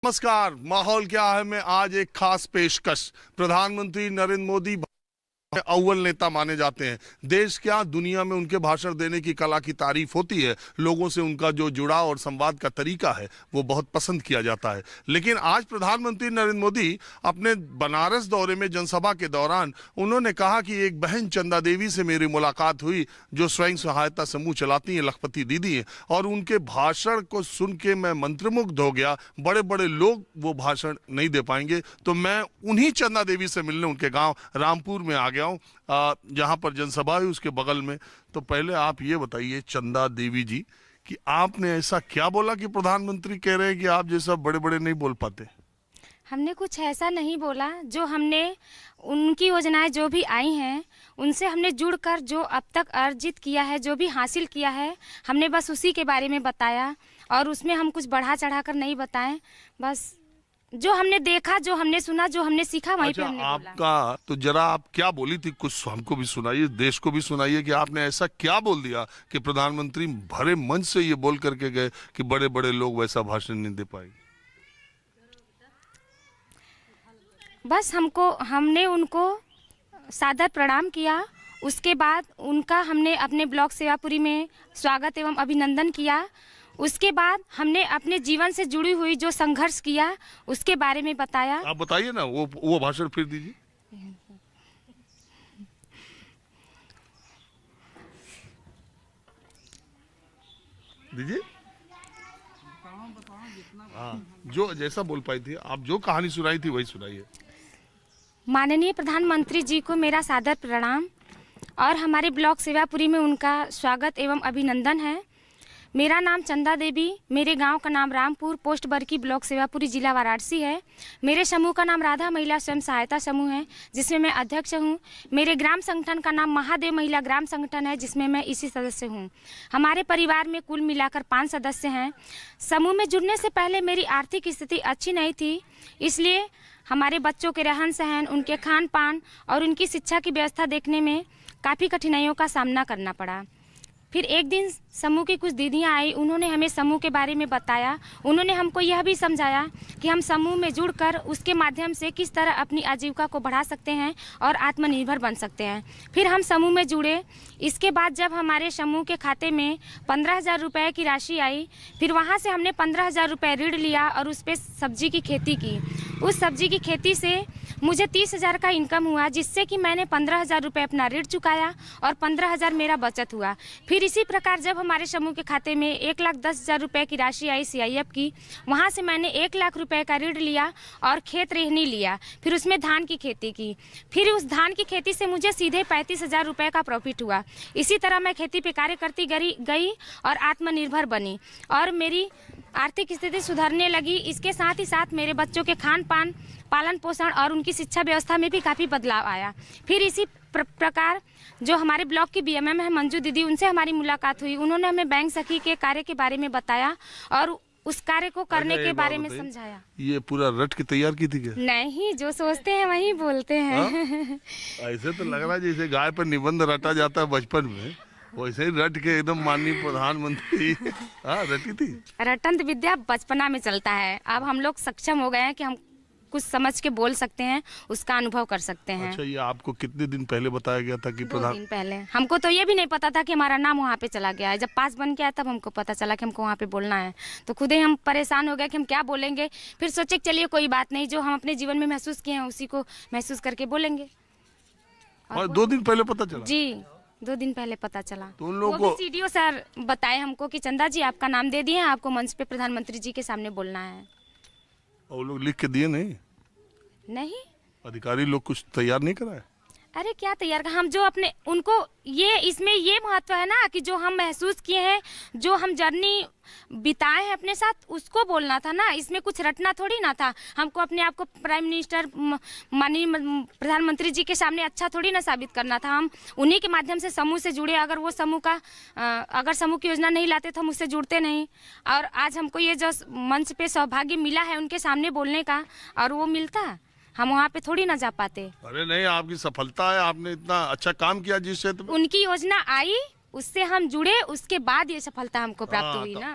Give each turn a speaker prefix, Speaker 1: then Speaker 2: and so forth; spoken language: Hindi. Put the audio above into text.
Speaker 1: नमस्कार। माहौल क्या है में आज एक खास पेशकश। प्रधानमंत्री नरेंद्र मोदी अव्वल नेता माने जाते हैं। देश क्या दुनिया में उनके भाषण देने की कला की तारीफ होती है। लोगों से उनका जो जुड़ाव और संवाद का तरीका है वो बहुत पसंद किया जाता है। लेकिन आज प्रधानमंत्री नरेंद्र मोदी अपने बनारस दौरे में जनसभा के दौरान उन्होंने कहा कि एक बहन चंदा देवी से मेरी मुलाकात हुई जो स्वयं सहायता समूह चलाती हैं, लखपति दीदी हैं, और उनके भाषण को सुन के मैं मंत्रमुग्ध हो गया। बड़े बड़े लोग वो भाषण नहीं दे पाएंगे, तो मैं उन्हीं चंदा देवी से मिलने उनके गांव रामपुर में आ गया हूं, जहां पर जनसभा है उसके बगल में। तो पहले आप ये बताइए चंदा देवी जी कि आपने ऐसा क्या बोला कि प्रधानमंत्री कह रहे हैं कि आप जैसा बड़े बड़े नहीं बोल पाते?
Speaker 2: हमने कुछ ऐसा नहीं बोला। जो हमने उनकी योजनाएं जो भी आई हैं उनसे हमने जुड़कर जो अब तक अर्जित किया है, जो भी हासिल किया है, हमने बस उसी के बारे में बताया। और उसमें हम कुछ बढ़ा चढ़ा कर नहीं बताएं। बस जो हमने देखा, जो हमने सुना, जो हमने सीखा वहीं पे हमने बोला।
Speaker 1: आपका तो जरा आप क्या बोली थी, कुछ हमको भी सुनाइए, देश को भी सुनाइए कि आपने ऐसा क्या बोल दिया कि प्रधानमंत्री भरे मंच से ये बोल करके गए कि बड़े बड़े लोग वैसा भाषण नहीं दे पाए।
Speaker 2: बस हमने उनको सादर प्रणाम किया। उसके बाद उनका हमने अपने ब्लॉक सेवापुरी में स्वागत एवं अभिनंदन किया। उसके बाद हमने अपने जीवन से जुड़ी हुई जो संघर्ष किया उसके बारे में बताया।
Speaker 1: आप बताइए ना, वो भाषण फिर दीजिए। दीजिए। हाँ, जो जैसा बोल पाई थी आप, जो कहानी सुनाई थी वही सुनाइए।
Speaker 2: माननीय प्रधानमंत्री जी को मेरा सादर प्रणाम और हमारे ब्लॉक सेवापुरी में उनका स्वागत एवं अभिनंदन है। मेरा नाम चंदा देवी, मेरे गांव का नाम रामपुर, पोस्ट बरकी, ब्लॉक सेवापुरी, जिला वाराणसी है। मेरे समूह का नाम राधा महिला स्वयं सहायता समूह है जिसमें मैं अध्यक्ष हूं। मेरे ग्राम संगठन का नाम महादेव महिला ग्राम संगठन है जिसमें मैं इसी सदस्य हूं। हमारे परिवार में कुल मिलाकर 5 सदस्य हैं। समूह में जुड़ने से पहले मेरी आर्थिक स्थिति अच्छी नहीं थी, इसलिए हमारे बच्चों के रहन सहन, उनके खान पान और उनकी शिक्षा की व्यवस्था देखने में काफ़ी कठिनाइयों का सामना करना पड़ा। फिर एक दिन समूह की कुछ दीदियां आई, उन्होंने हमें समूह के बारे में बताया। उन्होंने हमको यह भी समझाया कि हम समूह में जुड़कर उसके माध्यम से किस तरह अपनी आजीविका को बढ़ा सकते हैं और आत्मनिर्भर बन सकते हैं। फिर हम समूह में जुड़े। इसके बाद जब हमारे समूह के खाते में 15,000 रुपये की राशि आई, फिर वहाँ से हमने 15,000 रुपये ऋण लिया और उस पर सब्जी की खेती की। उस सब्जी की खेती से मुझे 30,000 का इनकम हुआ, जिससे कि मैंने 15,000 रुपये अपना ऋण चुकाया और 15,000 मेरा बचत हुआ। फिर इसी प्रकार जब हमारे समूह के खाते में 1,10,000 रुपये की राशि आई CIF की, वहाँ से मैंने 1 लाख रुपये का ऋण लिया और खेत रेहनी लिया। फिर उसमें धान की खेती की। फिर उस धान की खेती से मुझे सीधे 35,000 रुपये का प्रॉफिट हुआ। इसी तरह मैं खेती पे कार्य करती गई और आत्मनिर्भर बनी और मेरी आर्थिक स्थिति सुधरने लगी। इसके साथ ही साथ मेरे बच्चों के खान पान, पालन पोषण और उनकी शिक्षा व्यवस्था में भी काफ़ी बदलाव आया। फिर इसी प्रकार जो हमारे ब्लॉक की BMM है मंजू दीदी, उनसे हमारी मुलाकात हुई। उन्होंने हमें बैंक सखी के कार्य के बारे में बताया और उस कार्य को करने के बारे में समझाया।
Speaker 1: ये पूरा रट के तैयार की थी क्या?
Speaker 2: नहीं, जो सोचते हैं वही बोलते हैं।
Speaker 1: ऐसे तो लग रहा है जैसे गाय पर निबंध रटा जाता है बचपन में, वैसे ही रट के एकदम माननीय प्रधानमंत्री रटी थी।
Speaker 2: रटंत विद्या बचपना में चलता है। अब हम लोग सक्षम हो गए हैं कि हम कुछ समझ के बोल सकते हैं, उसका अनुभव कर सकते हैं।
Speaker 1: अच्छा, ये आपको कितने दिन पहले बताया गया था कि
Speaker 2: 2 दिन पहले? हमको तो ये भी नहीं पता था कि हमारा नाम वहाँ पे चला गया है। जब पास बन गया तब हमको पता चला कि हमको वहाँ पे बोलना है, तो खुद ही हम परेशान हो गए कि हम क्या बोलेंगे। फिर सोचे कि चलिए कोई बात नहीं, जो हम अपने जीवन में महसूस किए हैं उसी को महसूस करके बोलेंगे।
Speaker 1: और 2 दिन पहले पता चला?
Speaker 2: जी, 2 दिन पहले पता चला।
Speaker 1: तो उन लोगों को
Speaker 2: CDO सर बताए हमको कि चंदा जी आपका नाम दे दिए हैं, आपको मंच पे प्रधानमंत्री जी के सामने बोलना है।
Speaker 1: और लोग लिख के दिए
Speaker 2: नहीं,
Speaker 1: अधिकारी लोग कुछ तैयार नहीं कराए?
Speaker 2: अरे क्या तैयार का, हम जो अपने उनको ये इसमें ये महत्व है ना कि जो हम महसूस किए हैं, जो हम जर्नी बिताए हैं अपने साथ, उसको बोलना था ना। इसमें कुछ रटना थोड़ी ना था। हमको अपने आप को प्राइम मिनिस्टर, माननीय प्रधानमंत्री जी के सामने अच्छा थोड़ी ना साबित करना था। हम उन्हीं के माध्यम से समूह से जुड़े। अगर वो समूह का अगर समूह की योजना नहीं लाते तो हम उससे जुड़ते नहीं। और आज हमको ये जो मंच पे सौभाग्य मिला है उनके सामने बोलने का, और वो मिलता हम वहाँ पे थोड़ी ना जा पाते।
Speaker 1: अरे नहीं, आपकी सफलता है, आपने इतना अच्छा काम किया जिस क्षेत्र में।
Speaker 2: उनकी योजना आई, उससे हम जुड़े, उसके बाद ये सफलता हमको प्राप्त हुई ना।